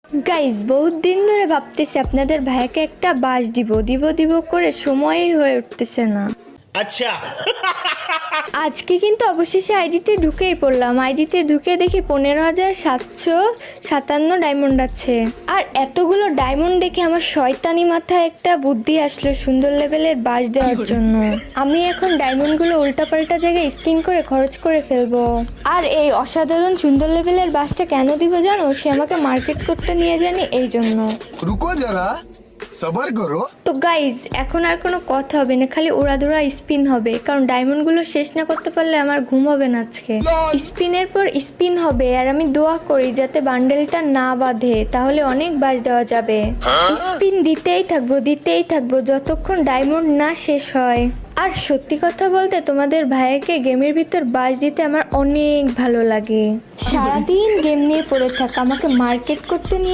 Guys বহুত দিন ধরে ভাবতেছি আপনাদের ভাইকে একটা বাস দিব দিব দিব করে সময়ই হয়ে উঠতেছে না। আচ্ছা আজকে কিন্তু অবশেষে আইডিতে ঢুকেই পড়লাম। আইডিতে ঢুকে দেখি 15,757 ডায়মন্ড আছে। আর এতগুলো ডায়মন্ড দেখে আমার শয়তানি মাথায় একটা বুদ্ধি আসলো সুন্দর লেভেলের বাস দেওয়ার জন্য। আমি এখন ডায়মন্ডগুলো উল্টাপাল্টা জায়গায় স্কিন করে খরচ করে ফেলবো। আর এই অসাধারণ সুন্দর লেভেলের বাসটা কেন দিব জানো? সে আমাকে মার্কেট করতে নিয়ে জানি এই জন্য। रुको जरा सबर करो। তো গাইজ এখন আর কোনো কথা হবে না, খালি উড়াধুরা স্পিন হবে, কারণ ডায়মন্ডগুলো শেষ না করতে পারলে আমার ঘুম হবে না আজকে। স্পিনের পর স্পিন হবে আর আমি দোয়া করি যাতে বান্ডেলটা না বাঁধে, তাহলে অনেক বাস দেওয়া যাবে। স্পিন দিতেই থাকবো যতক্ষণ ডায়মন্ড না শেষ হয়। আর সত্যি কথা বলতে তোমাদের ভাইকে গেমের ভিতর বাস দিতে আমার অনেক ভালো লাগে। সারাদিন গেম নিয়ে পড়ে থাকা আমাকে মার্কেট করতে নিয়ে